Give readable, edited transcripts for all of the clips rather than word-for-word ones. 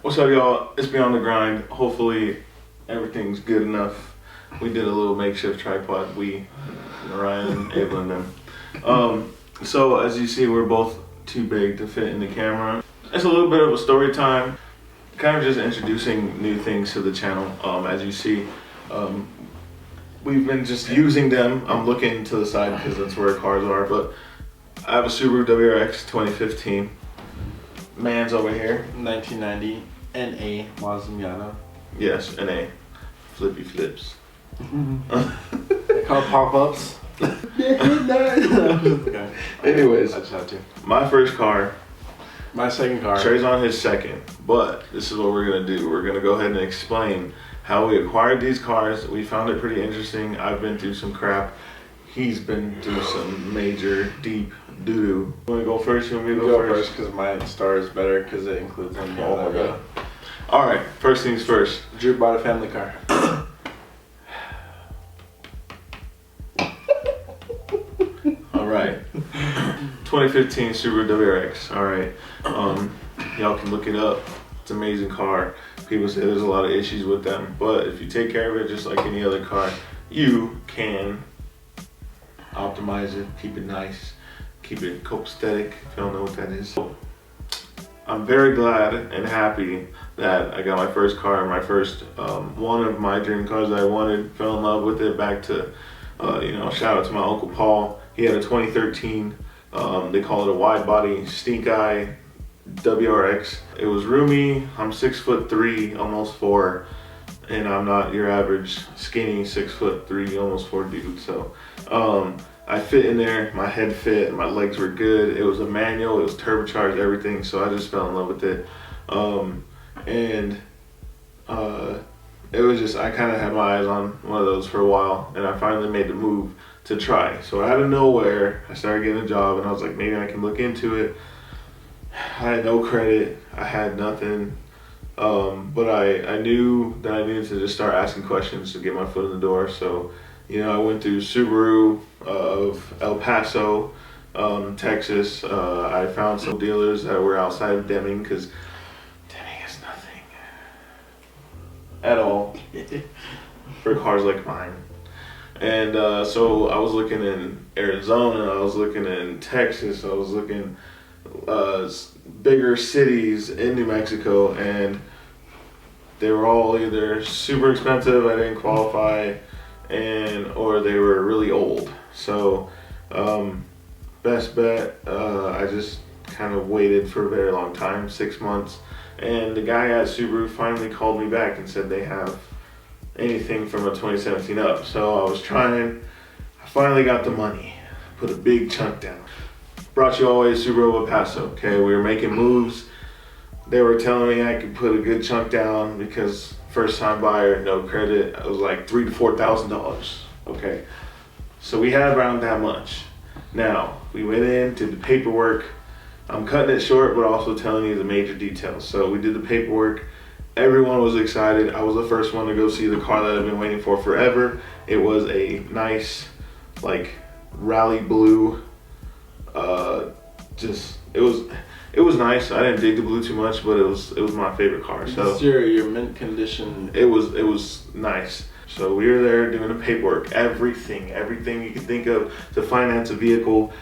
What's up, y'all? It's Beyond the Grind. Hopefully, everything's good enough. We did a little makeshift tripod. Ryan and Abel and them. So as you see, we're both too big to fit in the camera. It's a little bit of a story time. Kind of just introducing new things to the channel. As you see, we've been just using them. I'm looking to the side because that's where cars are. But I have a Subaru WRX 2015. Man's over here. 1990 NA Mazda. Yes, NA. Flippy flips. Car pop-ups. Anyways, I just have to. my first car. My second car. Trey's on his second, but this is what we're gonna do. We're gonna go ahead and explain how we acquired these cars. We found it pretty interesting. I've been through some crap. He's been through some major, deep doo-doo. You wanna go first? You want me to go first? Because my star is better because it includes them. Oh my god. Alright, first things first. Drew bought a family car. Alright. 2015 Subaru WRX. Alright. Y'all can look it up. It's an amazing car. People say there's a lot of issues with them, but if you take care of it just like any other car, you can optimize it, keep it nice, keep it copacetic, if you don't know what that is. I'm very glad and happy that I got my first car, my first one of my dream cars that I wanted, fell in love with it. Back to, shout out to my Uncle Paul. He had a 2013, they call it a wide body stink eye WRX. It was roomy. I'm 6'3", almost 4, and I'm not your average skinny 6'3", almost 4 dude. So I fit in there, my head fit, my legs were good. It was a manual, it was turbocharged, everything. So I just fell in love with it. It was just, I kind of had my eyes on one of those for a while, and I finally made the move to try. So out of nowhere, I started getting a job, and I was like, maybe I can look into it. I had no credit, I had nothing, but I knew that I needed to just start asking questions to get my foot in the door. So, I went through Subaru of El Paso, Texas. I found some dealers that were outside of Deming, because Deming is nothing at all for cars like mine. And so I was looking in Arizona, I was looking in Texas, I was looking bigger cities in New Mexico, and they were all either super expensive, I didn't qualify, or they were really old. So best bet, I just kind of waited for a very long time, 6 months, and the guy at Subaru finally called me back and said they have anything from a 2017 up. So I was trying, I finally got the money, put a big chunk down. Brought you always Subaru El Paso. Okay, we were making moves. They were telling me I could put a good chunk down because first time buyer, no credit. It was like $3,000 to $4,000. Okay, so we had around that much. Now we went in, did the paperwork. I'm cutting it short, but also telling you the major details. So we did the paperwork. Everyone was excited. I was the first one to go see the car that I've been waiting for forever. It was a nice, like, rally blue. It was nice. I didn't dig the blue too much, but it was my favorite car. So your mint condition. It was nice. So we were there doing the paperwork, everything you could think of to finance a vehicle,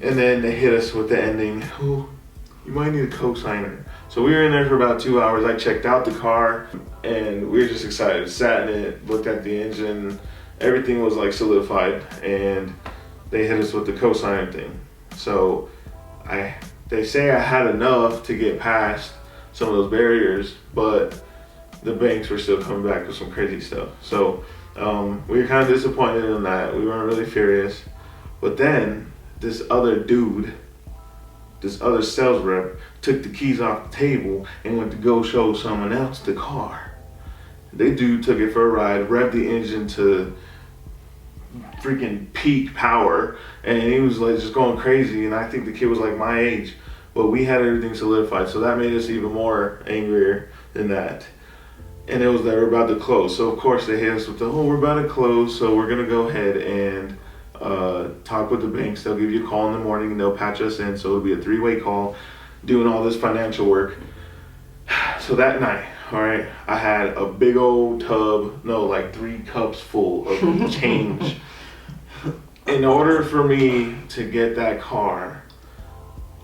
and then they hit us with the ending. Oh, you might need a co-signer. So we were in there for about 2 hours. I checked out the car, and we were just excited. Sat in it, looked at the engine, everything was like solidified, and they hit us with the co-signer thing. So they say I had enough to get past some of those barriers, but the banks were still coming back with some crazy stuff. So we were kind of disappointed in that. We weren't really furious. But then this other sales rep took the keys off the table and went to go show someone else the car. The dude took it for a ride, revved the engine to freaking peak power, and he was like just going crazy, and I think the kid was like my age, but we had everything solidified, so that made us even more angrier than that. And it was that we're about to close, so of course they hit us with the, oh, we're about to close, so we're gonna go ahead and talk with the banks. They'll give you a call in the morning and they'll patch us in, so it'll be a 3-way call, doing all this financial work. So that night, all right, I had a big old tub, no, like 3 cups full of change. In order for me to get that car,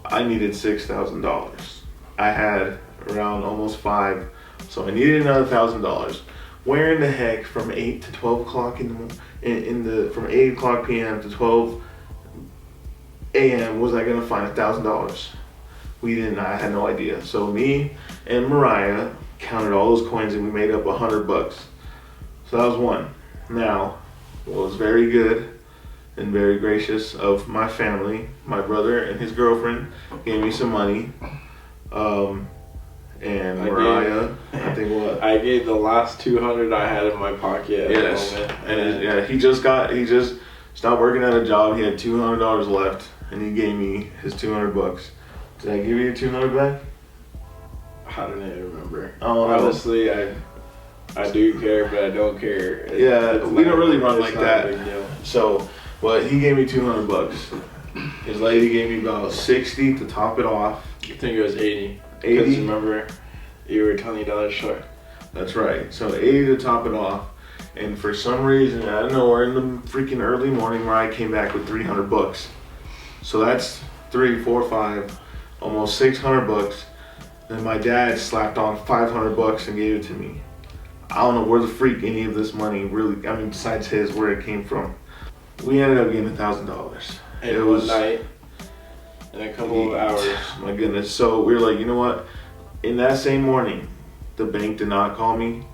I needed $6,000. I had around almost 5, so I needed another $1,000. Where in the heck, from 8 to 12 o'clock from 8 o'clock p.m. to 12 a.m. was I gonna find $1,000? We didn't. I had no idea. So me and Mariah counted all those coins and we made up $100. So that was one. Now, what was very good and very gracious of my family, my brother and his girlfriend gave me some money. And Mariah, I think what? I gave the last 200 I had in my pocket at Yes. the moment. And he just stopped working at a job. He had $200 left, and he gave me his $200. Did I give you your 200 back? I don't even remember. Oh, honestly, I do care, but I don't care. We don't really run like not that. a big deal. So, but he gave me $200. His lady gave me about 60 to top it off. I think it was 80. 80? Because remember, you were $20 short. That's right. So 80 to top it off. And for some reason, I don't know, we're in the freaking early morning where I came back with $300. So that's 3, 4, 5, almost $600. Then my dad slapped on $500 and gave it to me. I don't know where the freak any of this money really, I mean, besides his, where it came from. We ended up getting $1,000. And it was night. In a couple of hours. My goodness. So we were like, you know what? In that same morning, the bank did not call me.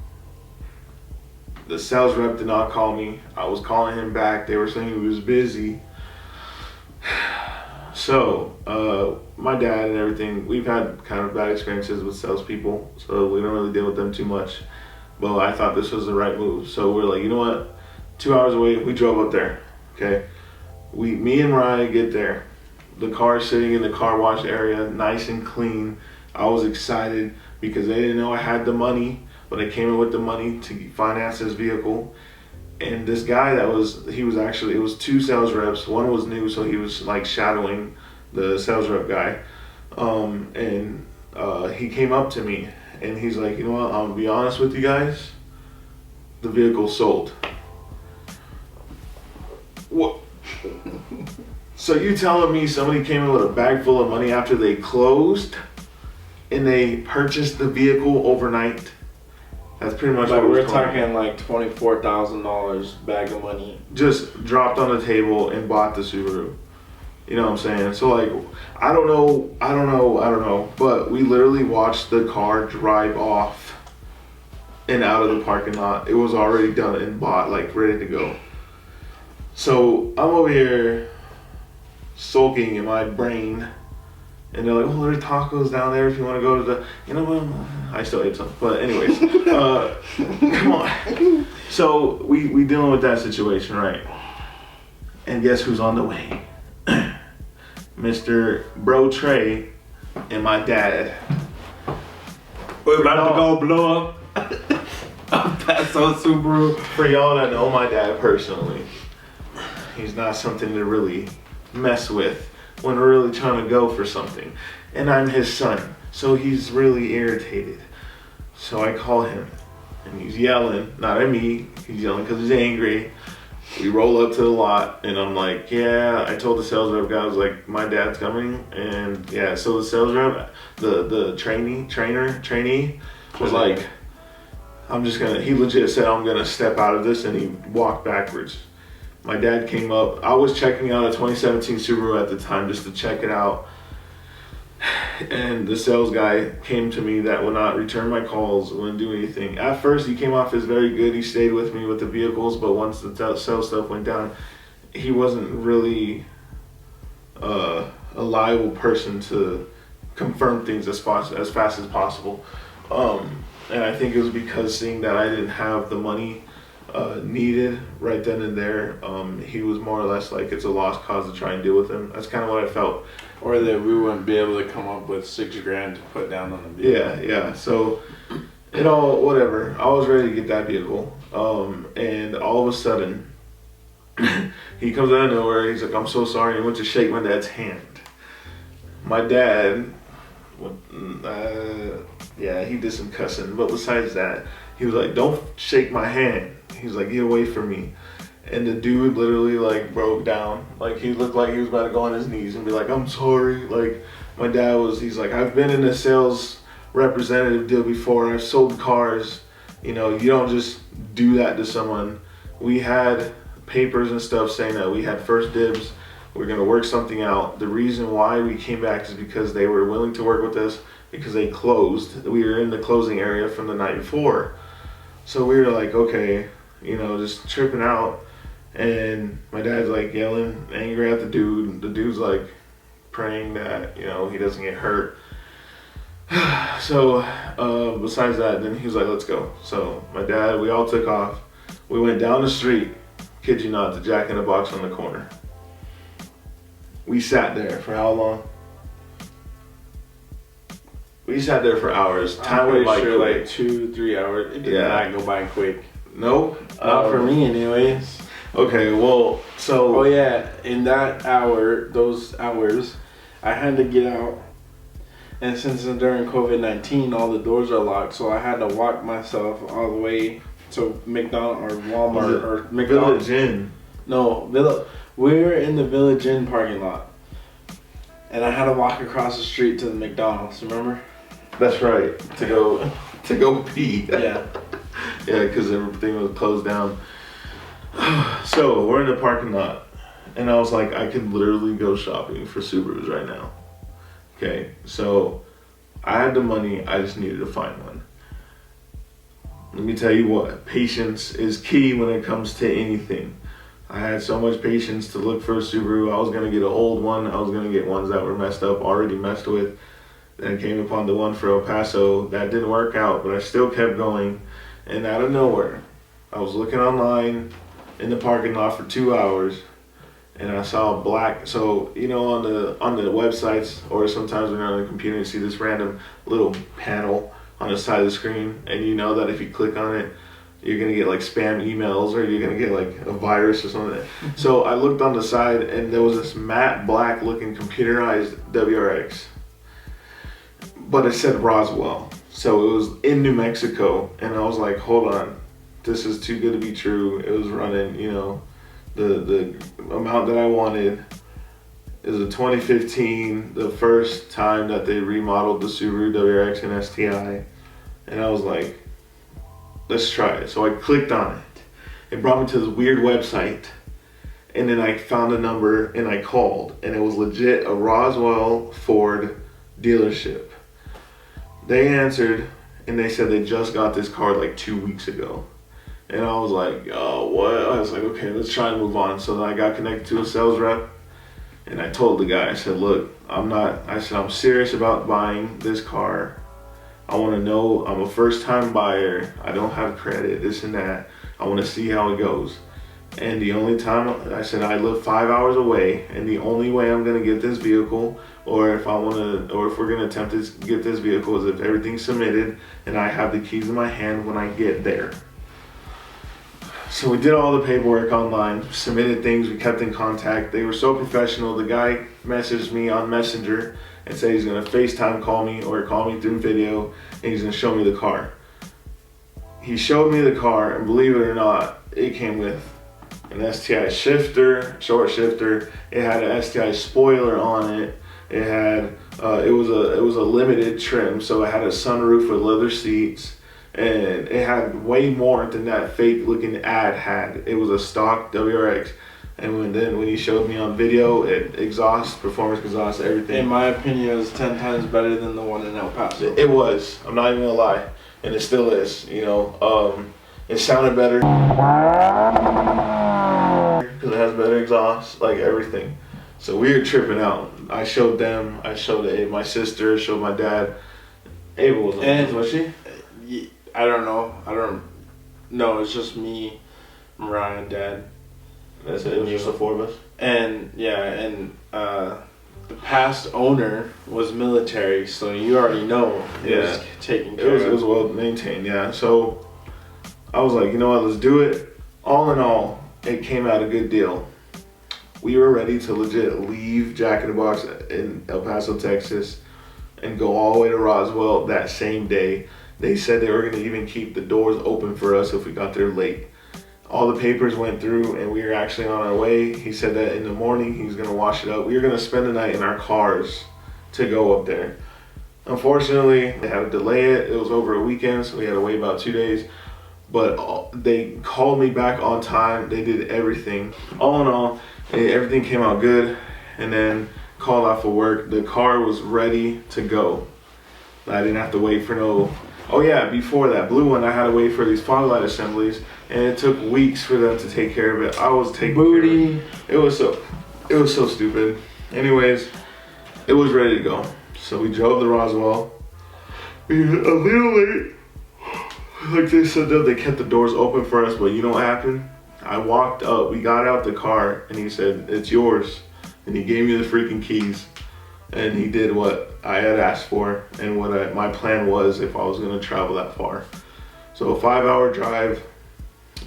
The sales rep did not call me. I was calling him back. They were saying he was busy. So, my dad and everything, we've had kind of bad experiences with salespeople, so we don't really deal with them too much. But I thought this was the right move. So we're like, you know what? 2 hours away, we drove up there. Okay. Me and Mariah get there. The car is sitting in the car wash area, nice and clean. I was excited because they didn't know I had the money, but I came in with the money to finance this vehicle. And this guy it was 2 sales reps. One was new, so he was like shadowing the sales rep guy. He came up to me and he's like, you know what, I'm gonna be honest with you guys, the vehicle's sold. What? So you telling me somebody came in with a bag full of money after they closed and they purchased the vehicle overnight? That's pretty much Like what we're talking like $24,000 bag of money. Just dropped on the table and bought the Subaru. You know what I'm saying? So like, I don't know. But we literally watched the car drive off and out of the parking lot. It was already done and bought, like ready to go. So I'm over here sulking in my brain, and they're like, "Oh, there's tacos down there if you want to go to the." You know what? I still ate some, but anyways, come on. So we dealing with that situation, right? And guess who's on the way? Mr. Bro Trey and my dad. We're about to go blow up a Paso Subaru. For y'all that know my dad personally, he's not something to really mess with when we're really trying to go for something. And I'm his son, so he's really irritated. So I call him, and he's yelling, not at me, he's yelling because he's angry. We roll up to the lot, and I'm like, yeah, I told the sales rep guy, I was like, my dad's coming, and yeah, so the sales rep, the trainee was like, he legit said, I'm gonna step out of this, and he walked backwards. My dad came up. I was checking out a 2017 Subaru at the time just to check it out. And the sales guy came to me that would not return my calls, wouldn't do anything. At first, he came off as very good. He stayed with me with the vehicles, but once the sales stuff went down, he wasn't really a liable person to confirm things as fast as possible. And I think it was because seeing that I didn't have the money needed right then and there, he was more or less like it's a lost cause to try and deal with him. That's kind of what I felt. Or that we wouldn't be able to come up with $6,000 to put down on the vehicle. Yeah. So whatever. I was ready to get that vehicle. And all of a sudden, he comes out of nowhere. He's like, I'm so sorry. He went to shake my dad's hand. My dad, Yeah, he did some cussing. But besides that, he was like, don't shake my hand. He was like, get away from me. And the dude literally like broke down. Like he looked like he was about to go on his knees and be like, I'm sorry. Like my dad was, he's like, I've been in a sales representative deal before. I've sold cars. You know, you don't just do that to someone. We had papers and stuff saying that we had first dibs. We're going to work something out. The reason why we came back is because they were willing to work with us because they closed. We were in the closing area from the night before. So we were like, okay, you know, just tripping out. And my dad's like yelling, angry at the dude. The dude's like praying that, you know, he doesn't get hurt. So besides that, then he was like, let's go. So my dad, we all took off. We went down the street, kid you not, to Jack in the Box on the corner. We sat there for how long? We sat there for hours. Time went by quick. Like 2-3 hours. It did not go by quick. Nope. Not for me anyways. Okay, well, so... Oh yeah, in that hour, those hours, I had to get out. And since it's during COVID-19, all the doors are locked, so I had to walk myself all the way to McDonald's or Walmart or McDonald's. Village Inn. No, we were in the Village Inn parking lot. And I had to walk across the street to the McDonald's, remember? That's right, to go pee. Yeah. Yeah, because everything was closed down. So we're in the parking lot, and I was like, I could literally go shopping for Subarus right now. Okay, so I had the money, I just needed to find one. Let me tell you what, patience is key when it comes to anything. I had so much patience to look for a Subaru. I was gonna get an old one. I was gonna get ones that were messed up, already messed with. Then I came upon the one for El Paso. That didn't work out, but I still kept going. And out of nowhere, I was looking online in the parking lot for 2 hours, and I saw black. So you know, on the websites, or sometimes when you're on the computer, you see this random little panel on the side of the screen, and you know that if you click on it, you're gonna get like spam emails, or you're gonna get like a virus or something. So I looked on the side, and there was this matte black looking computerized WRX, but it said Roswell. So it was in New Mexico, and I was like, hold on, this is too good to be true. It was running, you know, the amount that I wanted. Is a 2015, the first time that they remodeled the Subaru WRX and STI, and I was like, let's try it. So I clicked on it. It brought me to this weird website, and then I found a number and I called, and it was legit a Roswell Ford dealership. They answered, and they said they just got this car like 2 weeks ago. And I was like, oh, what? I was like, okay, let's try and move on. So then I got connected to a sales rep, and I told the guy, I said, look, I'm serious about buying this car. I want to know, I'm a first time buyer. I don't have credit, this and that. I want to see how it goes. And the only time, I said, I live 5 hours away, and the only way I'm going to get this vehicle, or if we're going to attempt to get this vehicle, is if everything's submitted and I have the keys in my hand when I get there. So we did all the paperwork online, submitted things, we kept in contact. They were so professional. The guy messaged me on Messenger and said he's gonna FaceTime call me or call me through video, and he's gonna show me the car. He showed me the car, and believe it or not, it came with an STI shifter, short shifter. It had an STI spoiler on it. It had, it was a limited trim, so it had a sunroof with leather seats. And it had way more than that fake looking ad had. It was a stock WRX. And when he showed me on video, performance exhaust, everything. In my opinion, it was 10 times better than the one in El Paso. It was. I'm not even gonna lie. And it still is, you know. It sounded better because it has better exhaust, like everything. So we were tripping out. I showed them, I showed my sister, showed my dad. Ava was on it, was she? I don't know. No, it's just me, Mariah, and Dad. That's it. It was just the four of us. And the past owner was military, so you already know it was taken care of. It was well maintained, yeah. So I was like, you know what, let's do it. All in all, it came out a good deal. We were ready to legit leave Jack in the Box in El Paso, Texas, and go all the way to Roswell that same day. They said they were going to even keep the doors open for us if we got there late. All the papers went through and we were actually on our way. He said that in the morning he was going to wash it up. We were going to spend the night in our cars to go up there. Unfortunately, they had to delay it. It was over a weekend, so we had to wait about 2 days. But they called me back on time. They did everything. All in all, everything came out good. And then called out for work. The car was ready to go. I didn't have to wait for no... Oh yeah, before that blue one, I had to wait for these fog light assemblies, and it took weeks for them to take care of it. I was taking care of it. It was so stupid. Anyways, it was ready to go. So we drove to Roswell. We were a little late. Like they said, they kept the doors open for us, but you know what happened? I walked up, we got out the car, and he said, "It's yours." And he gave me the freaking keys. And he did what I had asked for and what my plan was if I was going to travel that far. So a 5-hour drive,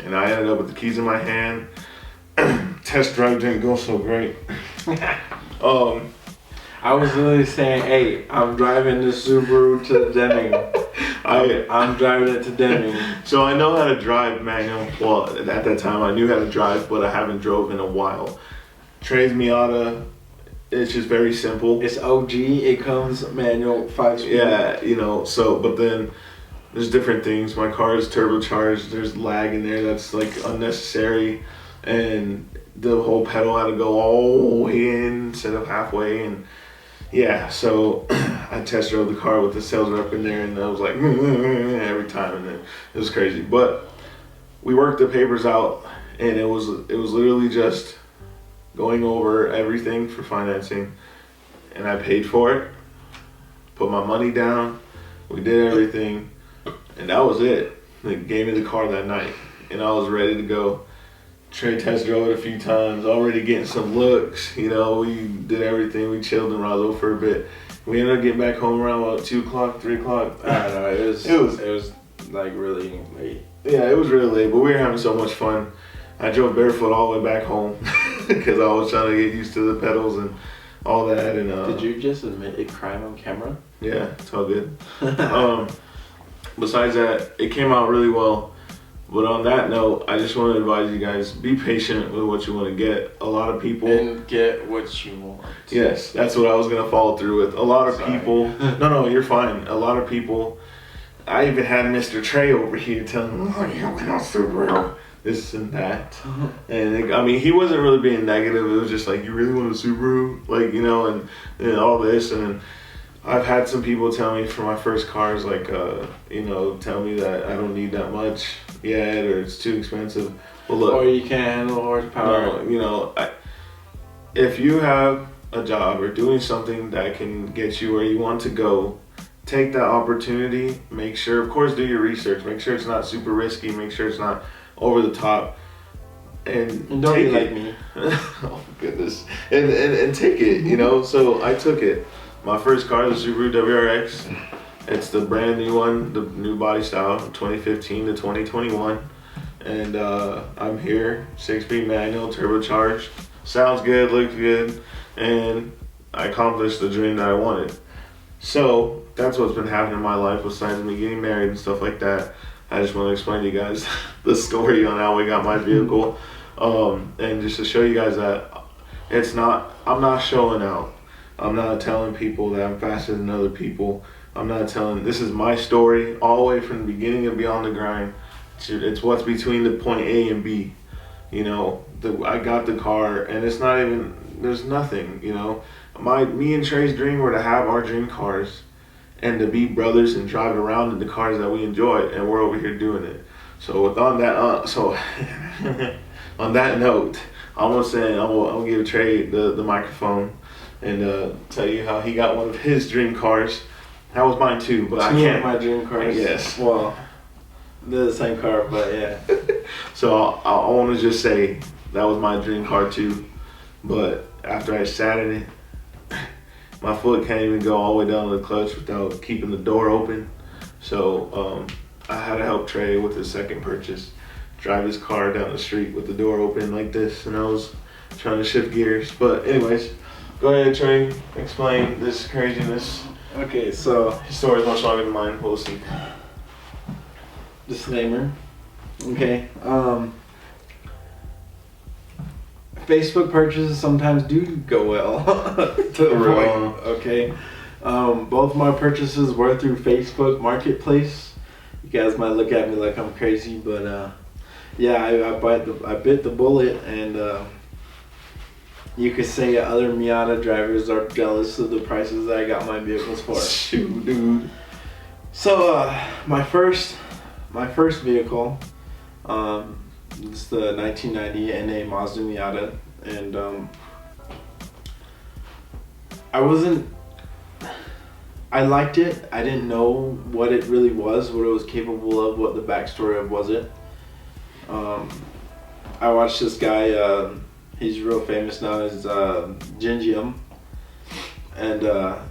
and I ended up with the keys in my hand. Test drive didn't go so great. I was literally saying, "Hey, I'm driving this Subaru to Deming. I'm driving it to Deming." So I know how to drive manual. Well, at that time I knew how to drive, but I haven't drove in a while. Trey's Miata. It's just very simple. It's OG. It comes manual 5-speed. Yeah, you know. So, but then there's different things. My car is turbocharged. There's lag in there that's like unnecessary, and the whole pedal had to go all the way in instead of halfway. And yeah, so I test drove the car with the sales rep in there, and I was like every time, and it was crazy. But we worked the papers out, and it was literally just going over everything for financing, and I paid for it, put my money down, we did everything, and that was it. They gave me the car that night, and I was ready to go. Trey test drove it a few times, already getting some looks, you know, we did everything, we chilled in Roswell for a bit. We ended up getting back home around about 2 o'clock, 3 o'clock. I don't know, it was like really late. Yeah, it was really late, but we were having so much fun. I drove barefoot all the way back home because I was trying to get used to the pedals and all that. And did you just admit a crime on camera? Yeah, it's all good. Besides that, it came out really well. But on that note, I just want to advise you guys, be patient with what you want to get. A lot of people... And get what you want. Yes, that's what I was going to follow through with. A lot of people... No, you're fine. A lot of people... I even had Mr. Trey over here telling me, "Oh, you don't know Subaru." This and that. And I mean, he wasn't really being negative. It was just like, "You really want a Subaru?" Like, you know, and all this. And I've had some people tell me for my first cars, like, you know, tell me that I don't need that much yet, or it's too expensive. Well, look. Or you can't handle horsepower. No, you know, if you have a job or doing something that can get you where you want to go, take that opportunity. Make sure, of course, do your research. Make sure it's not super risky. Make sure it's not over the top, and don't take be it. like me. Oh goodness, and take it, you know. So I took it. My first car, the Subaru WRX. It's the brand new one, the new body style, 2015 to 2021, and I'm here, 6-speed manual, turbocharged. Sounds good, looks good, and I accomplished the dream that I wanted. So that's what's been happening in my life besides me getting married and stuff like that. I just want to explain to you guys the story on how we got my vehicle, and just to show you guys that I'm not showing out. I'm not telling people that I'm faster than other people. I'm not telling, this is my story all the way from the beginning of Beyond the Grind. It's what's between the point A and B. You know, I got the car, and it's not even, there's nothing, you know. Me and Trey's dream were to have our dream cars and to be brothers and drive around in the cars that we enjoy, and we're over here doing it. So on that note, I'm gonna give Trey the microphone and tell you how he got one of his dream cars. That was mine too, but I can't. My dream cars. Yes. Well, they're the same car, but yeah. So I want to just say that was my dream car too, but after I sat in it, my foot can't even go all the way down to the clutch without keeping the door open. So I had to help Trey with his second purchase, drive his car down the street with the door open like this, and I was trying to shift gears. But anyways, go ahead, Trey, explain this craziness. Okay, so His story's much longer than mine. We'll see. disclaimer. Okay. Facebook purchases sometimes do go well. To the point. Okay. Both my purchases were through Facebook Marketplace. You guys might look at me like I'm crazy, but yeah, I bit the bullet, and you could say other Miata drivers are jealous of the prices that I got my vehicles for. Shoot, dude. So my first vehicle, it's the 1990 NA Mazda Miata, and I liked it. I didn't know what it really was, what it was capable of, what the backstory of was it. I watched this guy, he's real famous now, is Gingium, and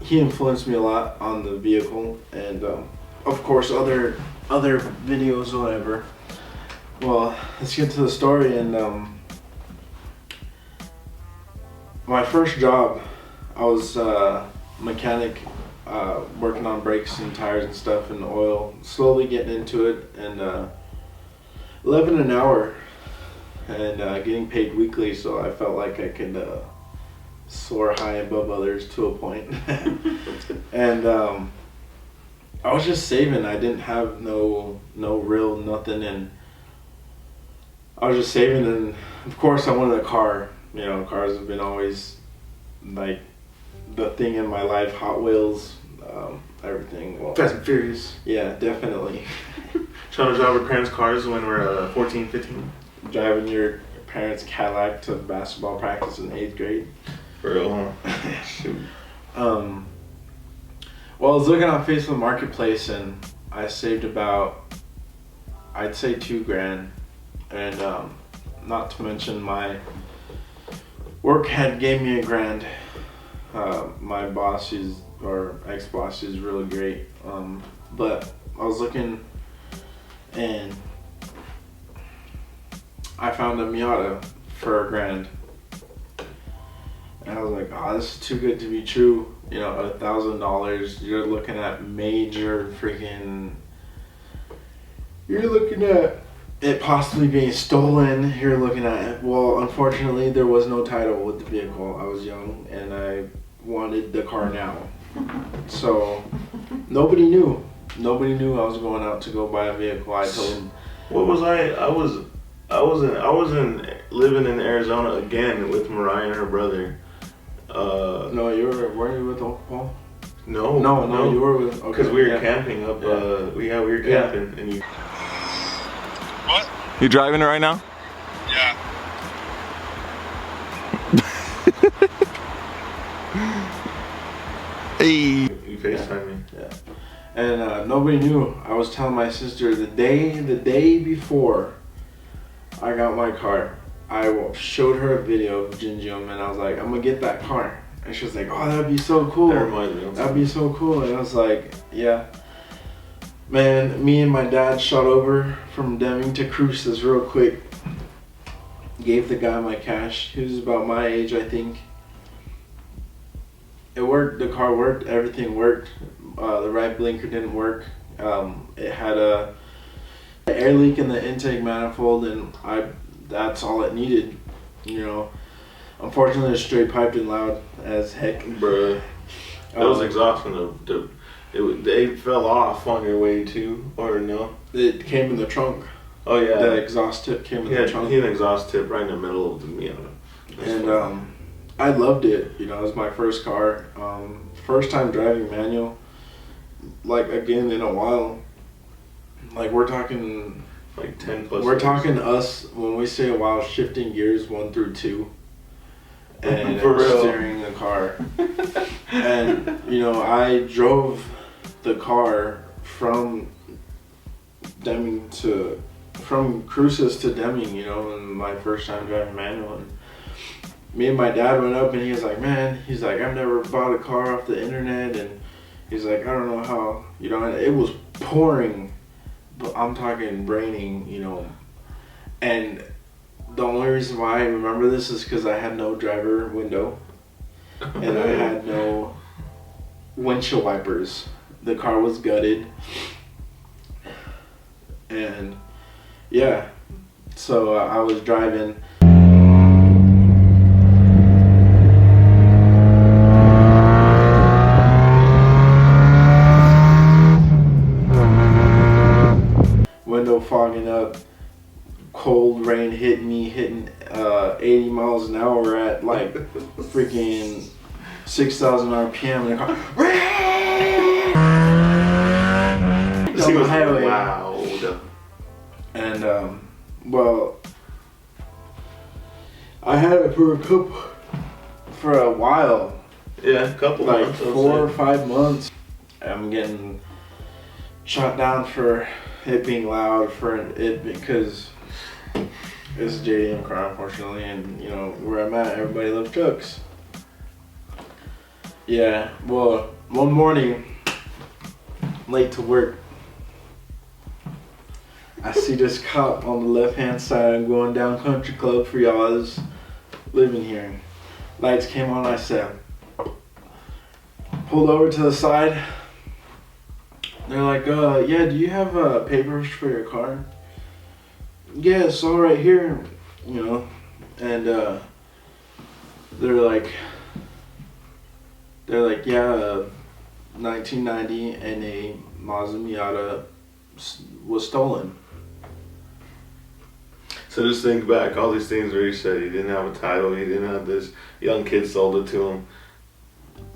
he influenced me a lot on the vehicle, and of course other videos or whatever. Well, let's get to the story. And my first job, I was mechanic, working on brakes and tires and stuff and oil, slowly getting into it, and $11 an hour, and getting paid weekly, so I felt like I could soar high above others to a point. And I was just saving. I didn't have no real nothing, and I was just saving, and of course I wanted a car. You know, cars have been always like the thing in my life. Hot Wheels, everything. Well, Fast and Furious. yeah, definitely. Trying to drive our parents' cars when we're 14, 15. Driving your parents' Cadillac to basketball practice in 8th grade. For real, huh? Shoot. Well, I was looking on Facebook Marketplace, and I saved about, I'd say, $2,000, and not to mention my work had gave me $1,000. My boss, or ex-boss, is really great. But I was looking, and I found a Miata for $1,000. And I was like, oh, this is too good to be true. You know, $1,000, you're looking at major freaking, you're looking at it possibly being stolen. You're looking at, well, unfortunately, there was no title with the vehicle. I was young, and I wanted the car now. So, nobody knew. Nobody knew I was going out to go buy a vehicle. I told them. What was I was living in Arizona again with Mariah and her brother. No, weren't you with Paul? No, you were with. Because we were camping up. We were camping, and you. What? You driving it right now? Yeah. Hey. You FaceTime me. Yeah. And nobody knew. I was telling my sister the day before I got my car, I showed her a video of Gingium, and I was like, I'm gonna get that car. And she was like, oh, that'd be so cool. That reminds me. That'd be so cool. And I was like, yeah. Man, me and my dad shot over from Deming to Cruces real quick. Gave the guy my cash. He was about my age, I think. It worked. The car worked. Everything worked. The right blinker didn't work. It had a air leak in the intake manifold, and that's all it needed. You know, unfortunately, the straight pipe didn't loud as heck. Bruh. That was exhaust from they fell off on your way too, or no? It came in the trunk. Oh yeah. The exhaust tip came in the trunk. He had an exhaust tip right in the middle of the Miata. And I loved it. You know, it was my first car. First time driving manual. Like, again, in a while. Like, we're talking like 10 plus. We're talking us, when we say a while, shifting gears 1 through 2. And For real. steering the car. And, you know, I drove the car from Cruces to Deming, you know, and my first time driving manual. And me and my dad went up, and he was like, man, I've never bought a car off the internet, and he's like, I don't know how, you know, and it was pouring, but I'm talking raining, you know, and the only reason why I remember this is because I had no driver window, and I had no windshield wipers. The car was gutted. And yeah, so I was driving. Window fogging up, cold rain hit me, hitting 80 miles an hour at like freaking 6,000 RPM in the car. She was highway. loud. And well, I had it for a while, Yeah, a couple like months. I would 4 or say. 5 months. I'm getting shot down for it being loud, for it because it's a JDM car, unfortunately, and you know where I'm at, everybody loves trucks. Yeah, well, one morning, late to work, I see this cop on the left-hand side. I'm going down Country Club for y'all that's living here. Lights came on, I said, pulled over to the side. They're like, yeah, do you have papers for your car? Yeah, it's all right here, you know. And they're like, yeah, 1990 and a Mazda Miata was stolen. So just think back, all these things where you said he didn't have a title, he didn't have this, young kid sold it to him.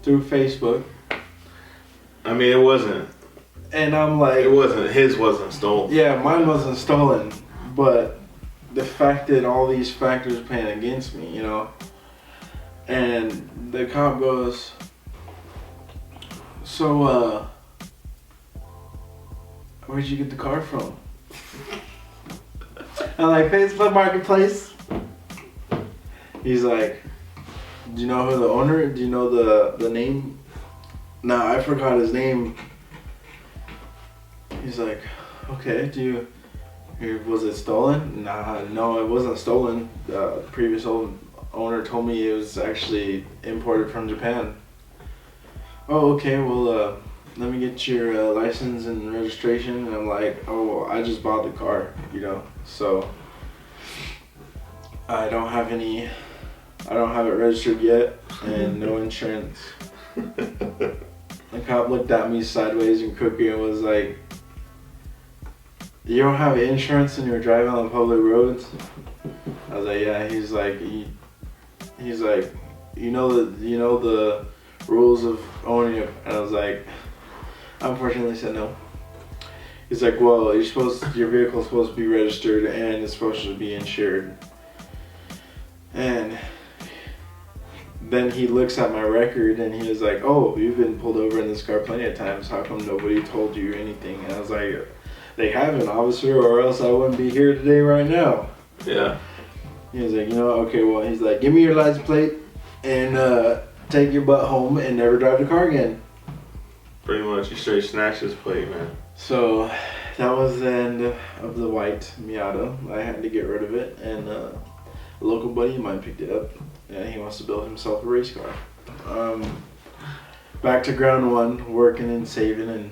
Through Facebook. I mean, it wasn't, And I'm like, his wasn't stolen. yeah, mine wasn't stolen, but the fact that all these factors playing against me, you know. And the cop goes, so, where'd you get the car from? I'm like, Facebook Marketplace. He's like, do you know who the owner? Do you know the name? No, I forgot his name. He's like, okay, was it stolen? Nah, no, it wasn't stolen. The previous owner told me it was actually imported from Japan. Oh, okay, well, let me get your license and registration. And I'm like, oh, I just bought the car, you know, so I don't have it registered yet, and no insurance. The cop looked at me sideways and crooked and was like, you don't have insurance and you're driving on public roads? I was like, yeah. He's like, you know the rules of owning it. And I was like, I unfortunately said no. He's like, well, your vehicle's supposed to be registered and it's supposed to be insured. And then he looks at my record and he was like, oh, you've been pulled over in this car plenty of times. How come nobody told you anything? And I was like, they haven't, officer, or else I wouldn't be here today right now. Yeah. He was like, you know, okay, well, he's like, give me your license plate and take your butt home and never drive the car again. Pretty much, you straight snatched his plate, man. So that was the end of the white Miata. I had to get rid of it, and a local buddy of mine picked it up, and he wants to build himself a race car. Back to ground one, working and saving, and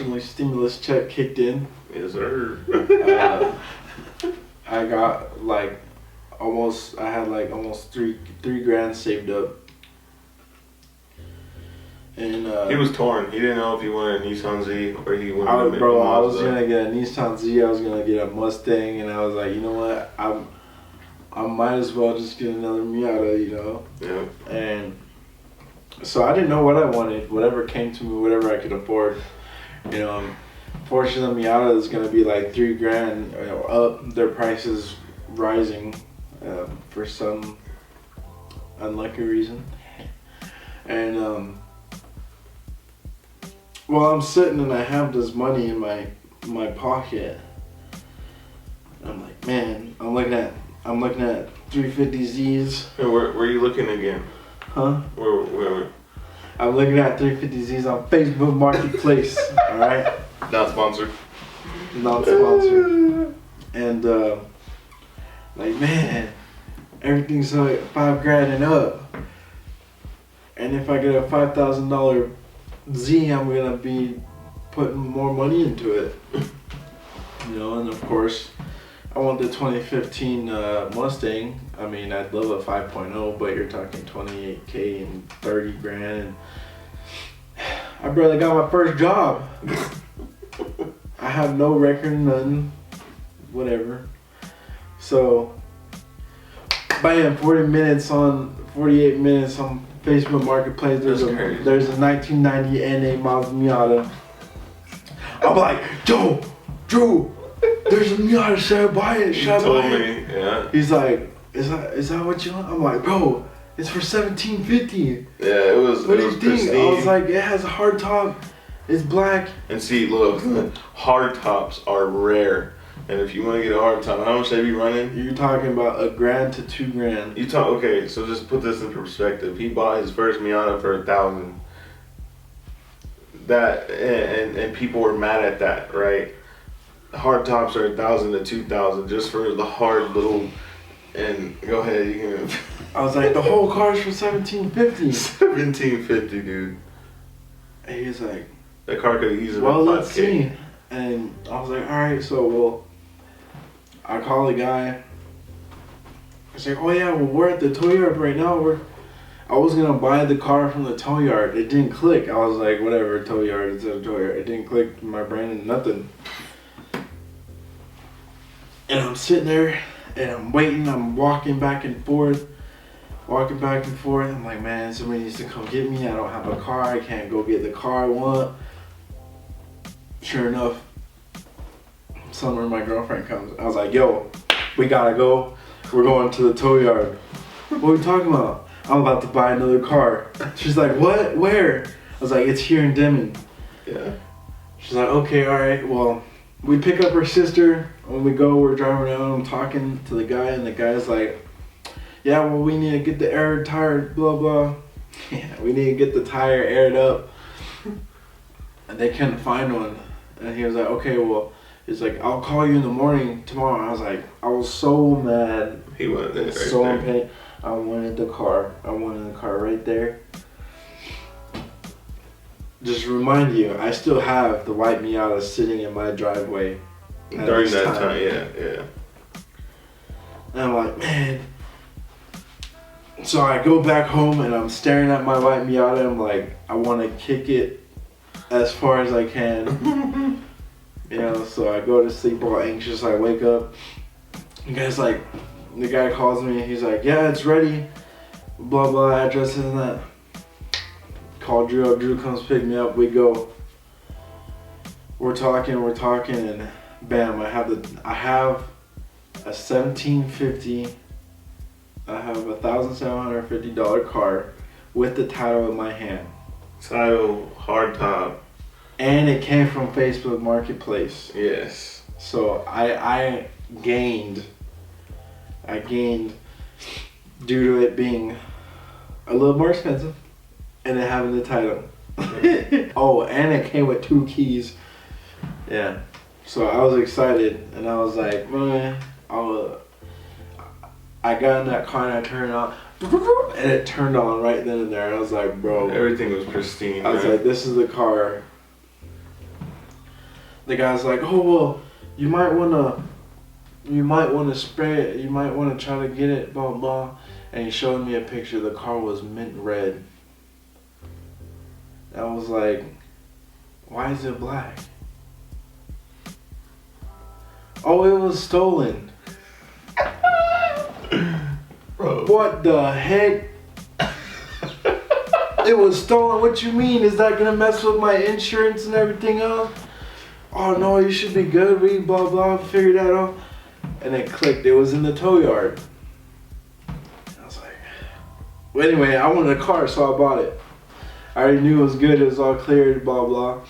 my stimulus check kicked in. Yes, sir. I got almost three grand saved up. And he was torn. He didn't know if he wanted a Nissan Z or he wanted I a was Mazda. gonna get a Nissan Z, I was gonna get a Mustang, and I was like, you know what, I might as well just get another Miata, you know. Yeah. And so I didn't know what I wanted. Whatever came to me, whatever I could afford. You know, fortunately, Miata is gonna be like $3 grand up. Their price is rising for some unlucky reason. And well, I'm sitting and I have this money in my pocket. I'm like, man, I'm looking at 350Zs. Hey, where are you looking again? Huh? Where? I'm looking at 350Zs on Facebook Marketplace. All right. Not sponsored. Not sponsored. And like, man, everything's like $5 grand and up. And if I get a $5,000 Z, I'm gonna be putting more money into it. You know, and of course, I want the 2015 Mustang. I mean, I'd love a 5.0, but you're talking 28K and 30 grand. And I barely got my first job. I have no record, none, whatever. So, bam, 48 minutes on Facebook Marketplace. There's a 1990 NA Mazda Miata. I'm like, Joe, Drew, there's a Miata. Should I buy it? Should I buy it? Yeah. He's like, is that what you want? I'm like, bro, it's for $1,750. Yeah, it was. What it do was you think? pristine. I was like, it has a hard top. It's black. And see, look, hard tops are rare. And if you want to get a hard top, how much they be running? You're talking about $1,000 to $2,000. You talk okay. So just put this in perspective. He bought his first Miata for $1,000. That and people were mad at that, right? Hard tops are $1,000 to $2,000 just for the hard little. And go ahead, you can. I was like, the whole car's for $1,750. $1,750, dude. And he was like, That car could have easily well, been let's 5K. see. And I was like, all right, so I call the guy. He's like, oh yeah, well we're at the tow yard right now. I was gonna buy the car from the tow yard. It didn't click. I was like, whatever, tow yard, it's a tow yard. It didn't click in my brain and nothing. And I'm sitting there and I'm waiting. I'm walking back and forth. I'm like, man, somebody needs to come get me. I don't have a car. I can't go get the car I want. Sure enough, somewhere my girlfriend comes. I was like, yo, we gotta go. We're going to the tow yard. What are we talking about? I'm about to buy another car. She's like, what? Where? I was like, it's here in Deming. Yeah. She's like, okay, all right. Well, we pick up her sister. When we go, we're driving around. I'm talking to the guy, and the guy's like, yeah, well, we need to get the air tire, blah, blah. Yeah, we need to get the tire aired up. And they couldn't find one. And he was like, okay, well, he's like, I'll call you in the morning tomorrow. I was like, I was so mad. He wanted it right So there. in pain. I wanted the car. Right there. Just to remind you, I still have the white Miata sitting in my driveway. During that time, yeah. And I'm like, man. So I go back home and I'm staring at my white Miata. I'm like, I want to kick it as far as I can. You know, so I go to sleep all anxious. I wake up. The guy calls me. He's like, yeah, it's ready. Blah, blah, address and that. Call Drew up. Drew comes pick me up. We go. We're talking, and bam, I have a 1750. I have $1,750 car with the title in my hand. Title, hard top. And it came from Facebook Marketplace. Yes. So I gained due to it being a little more expensive and it having the title. Oh, and it came with 2 keys. Yeah. So I was excited and I was like, man, I got in that car and I turned it on and it turned on right then and there. I was like, bro. Everything was pristine. I was like, this is the car. The guy's like, oh, well, you might want to spray it. You might want to try to get it, blah, blah. And he showed me a picture. The car was mint red. I was like, why is it black? Oh, it was stolen. Bro. What the heck? It was stolen. What you mean? Is that going to mess with my insurance and everything else? Oh, no, you should be good. We blah, blah, figured that out. And it clicked. It was in the tow yard. I was like, well, anyway, I wanted a car, so I bought it. I already knew it was good. It was all cleared, blah, blah.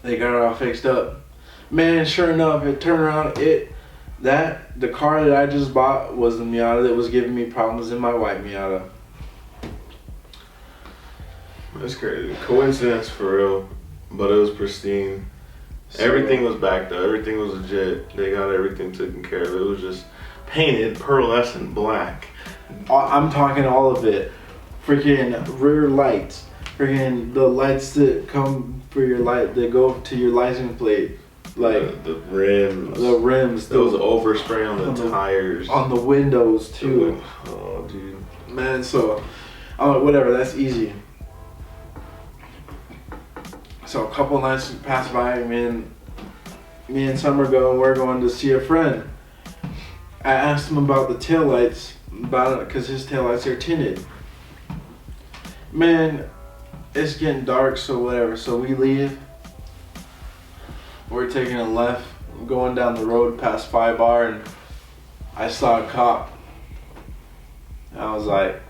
They got it all fixed up. Man, sure enough, it turned around. The car that I just bought was the Miata that was giving me problems in my white Miata. That's crazy. Coincidence for real, but it was pristine. So, Everything was backed up. Everything was legit. They got everything taken care of. It was just painted pearlescent black. I'm talking all of it. freaking rear lights, freaking the lights that come for your light that go to your license plate, like the rims, those overspray on the tires, on the windows too. Oh, dude, man. So, whatever. That's easy. So a couple nights pass by. Me and Summer we're going to see a friend. I asked him about the taillights, about it, because his taillights are tinted. Man, it's getting dark, so whatever. So we leave. We're taking a left, going down the road past 5R, and I saw a cop. I was like,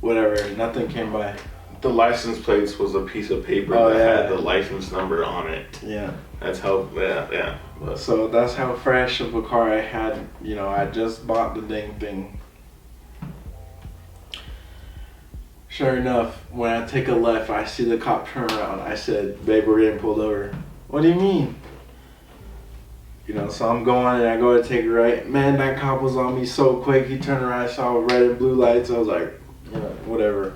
whatever, nothing came by. the license plates was a piece of paper that had the license number on it. Yeah. That's how, yeah. But. So that's how fresh of a car I had. You know, I just bought the dang thing. Sure enough, when I take a left, I see the cop turn around. I said, "Babe, we're getting pulled over." "What do you mean?" You know, so I'm going and I go to take a right. Man, that cop was on me so quick. He turned around, I saw red and blue lights. I was like, you know, whatever.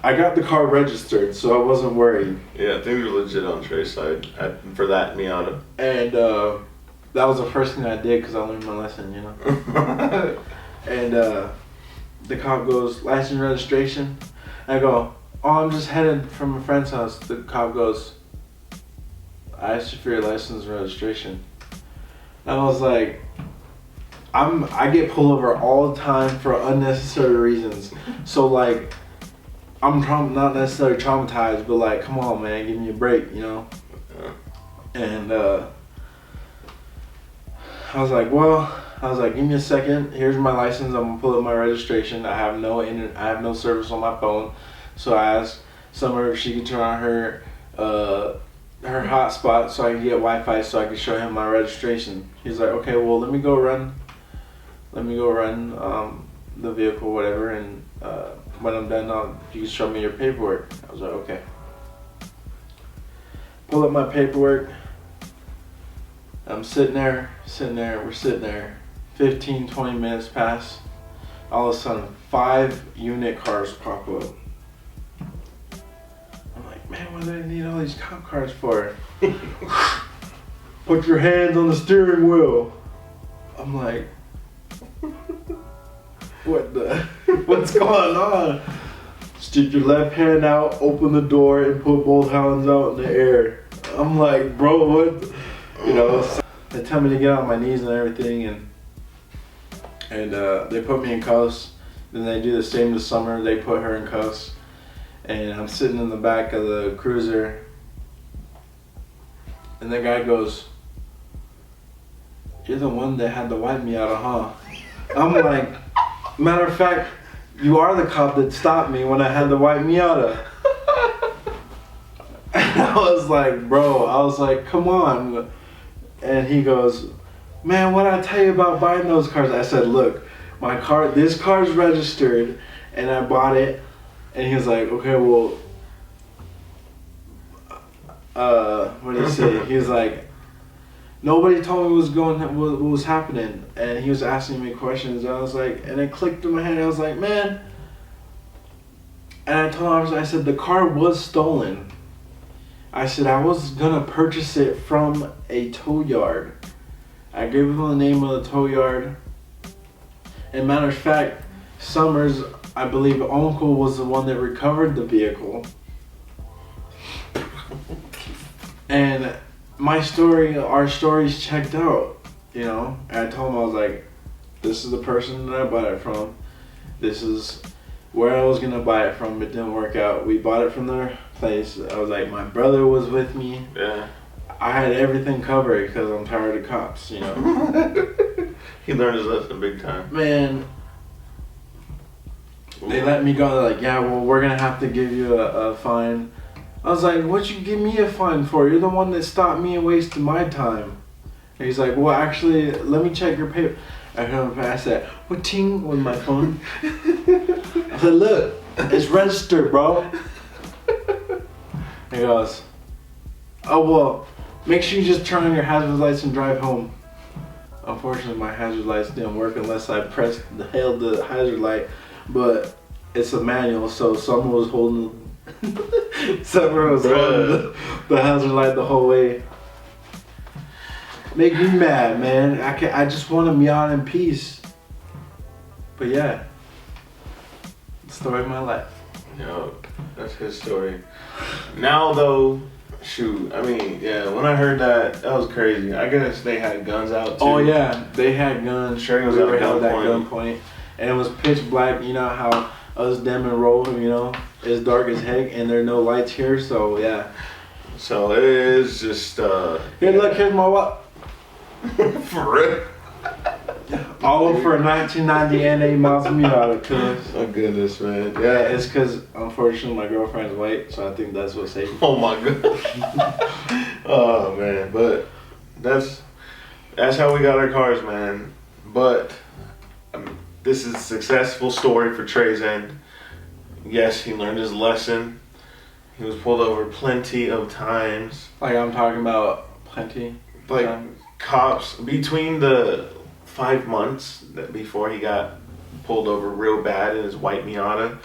I got the car registered, so I wasn't worried. Yeah, things are legit on Trey's side for that Miata. And that was the first thing I did because I learned my lesson, you know. And the cop goes, "License, registration?" I go, "Oh, I'm just headed from a friend's house." The cop goes, "I asked you for your license and registration." And I was like, I get pulled over all the time for unnecessary reasons. So like, I'm not necessarily traumatized, but like, come on, man, give me a break, you know. And I was like, give me a second. Here's my license. I'm gonna pull up my registration. I have no service on my phone, so I asked Summer if she could turn on her hotspot so I could get Wi-Fi so I could show him my registration. He's like, "Okay, well, let me go run the vehicle, whatever, and when I'm done, you can show me your paperwork." I was like, "Okay." Pull up my paperwork. I'm sitting there, we're sitting there. 15, 20 minutes pass. All of a sudden, 5 unit cars pop up. I'm like, man, what do they need all these cop cars for? "Put your hands on the steering wheel." I'm like, what's going on? "Stick your left hand out, open the door, and put both hands out in the air." I'm like, bro, what? You know, so they tell me to get on my knees and everything, and they put me in cuffs. Then they do the same to Summer. They put her in cuffs, and I'm sitting in the back of the cruiser, and the guy goes, "You're the one that had to wipe me out, huh?" I'm like, matter of fact, you are the cop that stopped me when I had the white Miata. And I was like, bro, come on. And he goes, "Man, what did I tell you about buying those cars?" I said, "Look, this car's registered and I bought it." And he was like, "Okay, well, what did he say?" He was like, "Nobody told me what was happening," and he was asking me questions. I was like, and it clicked in my head. I was like, man. And I told him, I said, the car was stolen. I said, I was gonna purchase it from a tow yard. I gave him the name of the tow yard. And matter of fact, Summers, I believe, uncle was the one that recovered the vehicle. And our stories checked out, you know. And I told him, I was like, this is the person that I bought it from. This is where I was gonna buy it from. It didn't work out. We bought it from their place. I was like, my brother was with me. Yeah. I had everything covered because I'm tired of cops, you know. He learned his lesson big time. Man, they let me go. They're like, "Yeah, well, we're gonna have to give you a fine." I was like, "What'd you give me a fine for? You're the one that stopped me and wasted my time." And he's like, "Well, actually, let me check your paper." I heard him pass that, "What ting?" with my phone. I said, "Look, it's registered, bro." He goes, "Oh, well, make sure you just turn on your hazard lights and drive home." Unfortunately, my hazard lights didn't work unless I held the hazard light but it's a manual, so someone was holding the hazard light the whole way. Make me mad, man. I just want to be on in peace. But yeah, the story of my life. Yo, that's his story. Now though, shoot, I mean, yeah, when I heard that was crazy. I guess they had guns out too. Oh yeah, they had guns. Sure, was we at were held at gunpoint. gunpoint, and it was pitch black. You know how us Denman Road, it's dark as heck, and there are no lights here. So yeah. So it is just Here, look, here's my what? for real. All for a 1990 NA Mazda Miata, cuz. Oh goodness, man. Yeah, Yeah. it's because unfortunately my girlfriend's white, so I think that's what saved me. Oh my god. Oh man, but that's how we got our cars, man. But this is a successful story for Trey's end. Yes, he learned his lesson. He was pulled over plenty of times. Like I'm talking about plenty. Like times. cops between the 5 months that before he got pulled over real bad in his white Miata.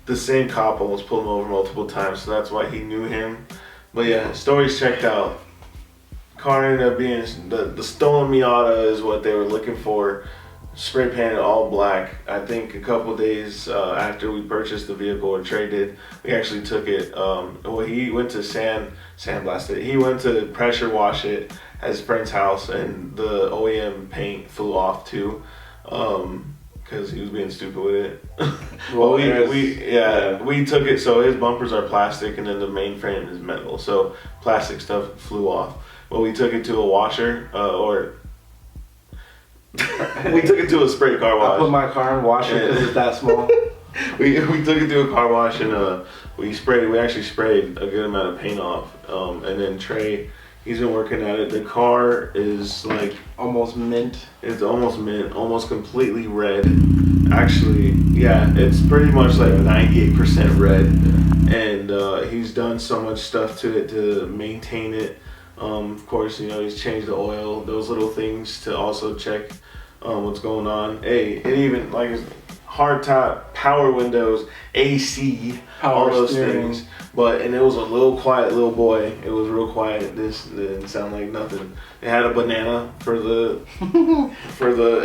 The same cop almost pulled him over multiple times, so that's why he knew him. But yeah, stories checked out. Car ended up being the stolen Miata is what they were looking for. Spray painted all black. I think a couple days after we purchased the vehicle, or traded, we actually took it. He went to sandblast it. He went to pressure wash it at his friend's house, and the OEM paint flew off too, because he was being stupid with it. Well, we took it. So his bumpers are plastic, and then the main frame is metal. So plastic stuff flew off. Well, we took it to a washer, we took it to a spray car wash. I put my car in washer because it's that small. we took it to a car wash, and we actually sprayed a good amount of paint off. And then Trey, he's been working at it. The car is like Almost mint. it's almost mint, almost completely red. Actually, yeah, it's pretty much like 98% red. And he's done so much stuff to it to maintain it. Of course, he's changed the oil, those little things to also check what's going on. Hey, it even like hard top, power windows, AC, all those steering. things. And it was a little quiet little boy. It was real quiet. This didn't sound like nothing. It had a banana for the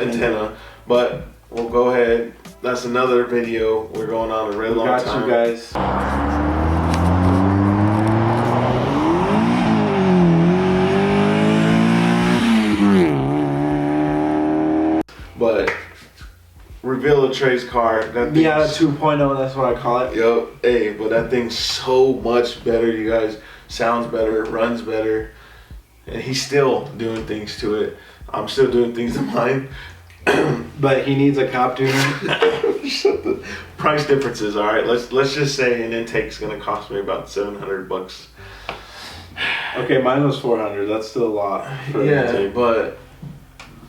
antenna. But we'll go ahead. That's another video. We're going on a really long time. You guys. But reveal Trey's car. That Miata 2.0, that's what I call it. Yo, hey, but that thing's so much better, you guys. Sounds better, runs better, and he's still doing things to it. I'm still doing things to mine. But he needs a cop tuner. Shut the price differences. All right, let's just say an intake's gonna cost me about $700. Okay, mine was 400. That's still a lot. For an intake. But.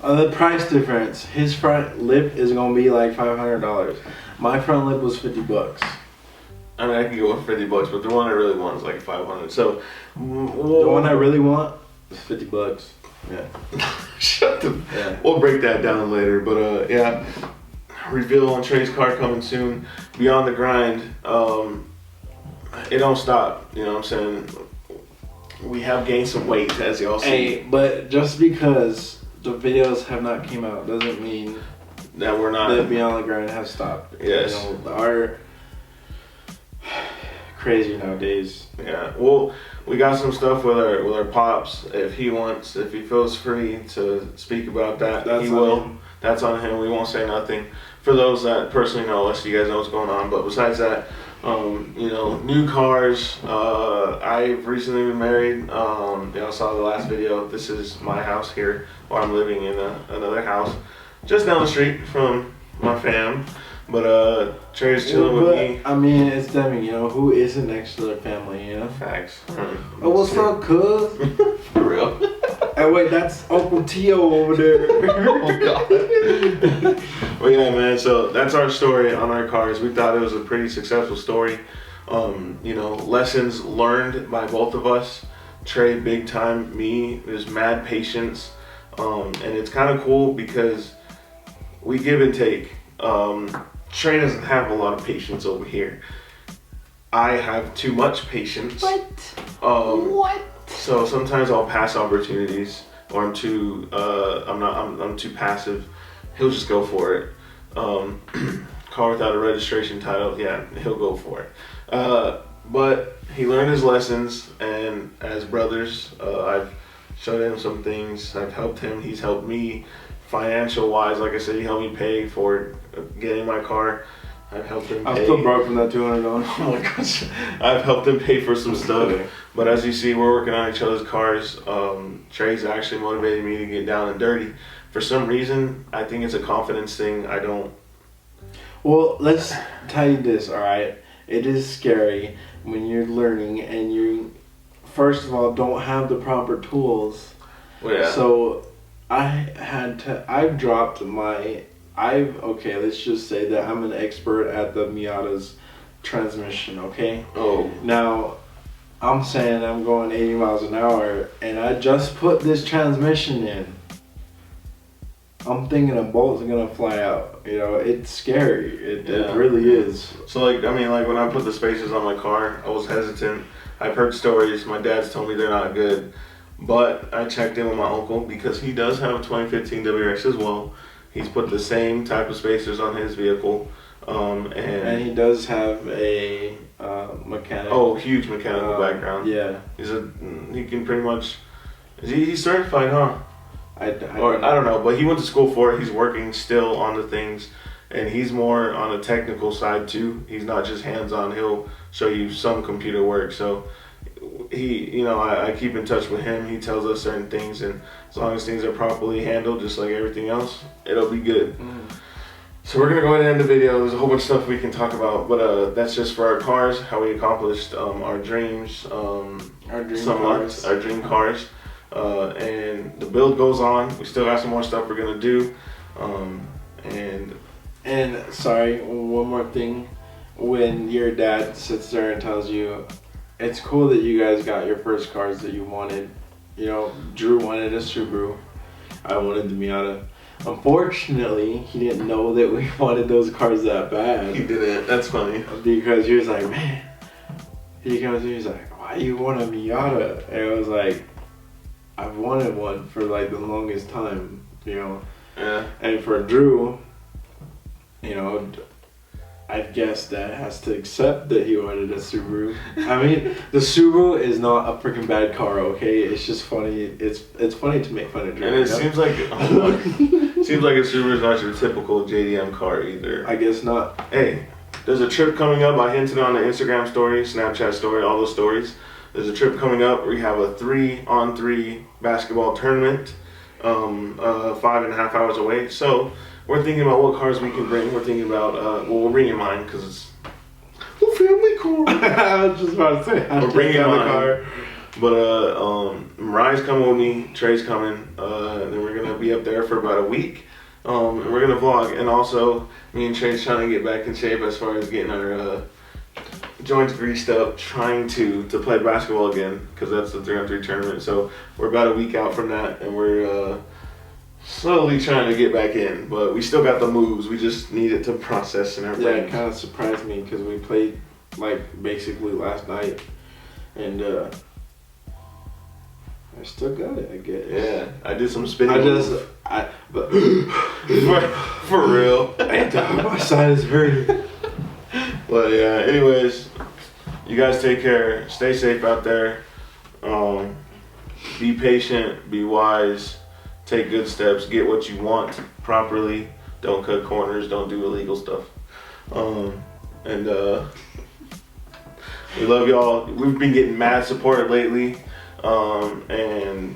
The price difference. His front lip is gonna be like $500. My front lip was $50. I mean, I can go with $50, but the one I really want is like $500. So The one I really want is $50. Yeah. Shut the. Yeah. We'll break that down later, but yeah. Reveal on Trey's car coming soon. Beyond the grind. It don't stop. You know what I'm saying? We have gained some weight, as y'all see. Hey, but just because the videos have not came out doesn't mean that we're not. That Beyond the Grind has stopped. Yes. Our crazy nowadays. Yeah. Well, we got some stuff with our pops. If he feels free to speak about that, he will. Him. That's on him. We won't say nothing. For those that personally know us, you guys know what's going on. But besides that, new cars. I've recently been married. Y'all saw the last video. This is my house here, where I'm living in another house, just down the street from my fam. But Trey's chilling with me. I mean, it's them. Who isn't next to their family? Facts. Oh, what's up, cuz? For real. Hey, wait, that's Uncle Tio over there. Oh God. Well, yeah, man. So that's our story on our cars. We thought it was a pretty successful story. Lessons learned by both of us. Trey, big time. Me, there's mad patience. And it's kind of cool because we give and take. Trey doesn't have a lot of patience over here. I have too much patience. What? So sometimes I'll pass opportunities, or I'm too passive. He'll just go for it. Car without a registration title, yeah, he'll go for it. But he learned his lessons, and as brothers, I've showed him some things. I've helped him. He's helped me, financial wise. Like I said, he helped me pay for getting my car. I've helped him pay. I'm still broke from that $200. Oh my gosh. I've helped him pay for some stuff. But as you see, we're working on each other's cars. Trey's actually motivated me to get down and dirty. For some reason, I think it's a confidence thing. I don't. Well, let's tell you this, alright? It is scary when you're learning and you, first of all, don't have the proper tools. Well, yeah. So okay, let's just say that I'm an expert at the Miata's transmission, okay? Oh. Now, I'm saying I'm going 80 miles an hour and I just put this transmission in. I'm thinking a bolt's gonna fly out. You know, it's scary. It really is. So like when I put the spacers on my car, I was hesitant. I've heard stories. My dad's told me they're not good, but I checked in with my uncle because he does have a 2015 WRX as well. He's put the same type of spacers on his vehicle, and he does have a mechanic. Oh, huge mechanical background. Yeah, he can pretty much. He's certified, huh? I don't know, but he went to school for it. He's working still on the things, and he's more on the technical side too. He's not just hands-on. He'll show you some computer work. So I keep in touch with him. He tells us certain things, and as long as things are properly handled, just like everything else, it'll be good. So we're gonna go ahead and end the video. There's a whole bunch of stuff we can talk about, but that's just for our cars, how we accomplished our dreams, our dream cars. And the build goes on. We still got some more stuff we're gonna do. And sorry, one more thing. When your dad sits there and tells you, it's cool that you guys got your first cars that you wanted. You know, Drew wanted a Subaru. I wanted the Miata. Unfortunately, he didn't know that we wanted those cars that bad. He didn't. That's funny. Because he was like, man. He comes to me, he's like, why you want a Miata? And I was like, I've wanted one for like the longest time, you know. Yeah. And for Drew, you know, I guess Dad has to accept that he wanted a Subaru. I mean, the Subaru is not a freaking bad car, okay? It's just funny. It's funny to make fun of Drew. And it seems like a Subaru is not your typical JDM car either. I guess not. Hey, there's a trip coming up. I hinted on the Instagram story, Snapchat story, all those stories. There's a trip coming up. We have a 3-on-3 basketball tournament, 5.5 hours away. So we're thinking about what cars we can bring. We're thinking about, we're bringing mine because it's a family car. I was just about to say, we're bringing mine. Car. But Mariah's coming with me. Trey's coming. And then we're going to be up there for about a week. And we're going to vlog. And also, me and Trey's trying to get back in shape as far as getting our joints greased up, trying to play basketball again, because that's the 3-on-3 tournament. So we're about a week out from that, and we're slowly trying to get back in. But we still got the moves. We just need it to process in our brains. Yeah, it kind of surprised me because we played like basically last night, and I still got it, I guess. Yeah, I did some spinning. But for real. My side is hurting. But yeah, anyways, you guys take care. Stay safe out there. Be patient. Be wise. Take good steps. Get what you want properly. Don't cut corners. Don't do illegal stuff. And we love y'all. We've been getting mad support lately. And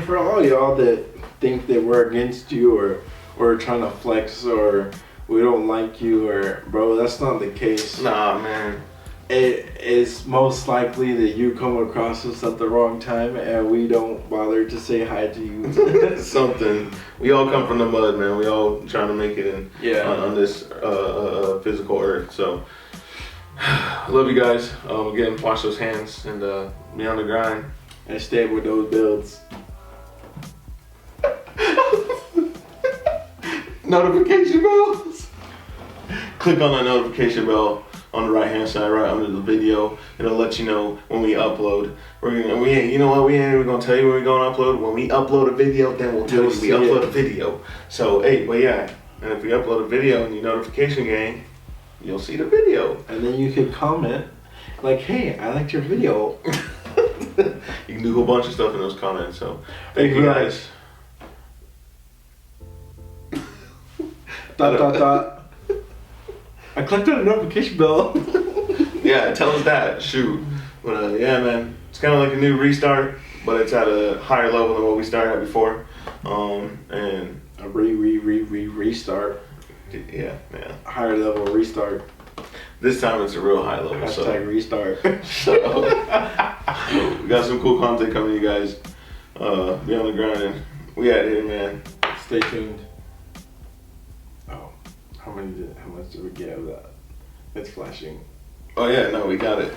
for all y'all that think that we're against you or trying to flex or we don't like you, or bro, that's not the case. Nah, man. It is most likely that you come across us at the wrong time and we don't bother to say hi to you. Something. We all come from the mud, man. We all trying to make it in on this physical earth. So I love you guys. Again, wash those hands and be on the grind. And stay with those builds. notification bells. Click on that notification bell on the right hand side, right under the video. It'll let you know when we upload. You know what? We ain't even gonna tell you when we're gonna upload. When we upload a video, then we'll tell you we upload a video. So hey, but yeah, and if we upload a video in your notification gang, you'll see the video. And then you can comment like, "Hey, I liked your video." You can do a whole bunch of stuff in those comments. So thank you guys. Dot. I clicked on the notification bell. Yeah, tell us that. Shoot. But yeah, man, it's kind of like a new restart, but it's at a higher level than what we started at before. And A restart. Yeah, man. Higher level restart. This time it's a real high level. Hashtag restart. So we got some cool content coming, you guys. Be on the grind, and we out here, man. Stay tuned. Oh, how much did we get of that? It's flashing. Oh yeah, no, we got it.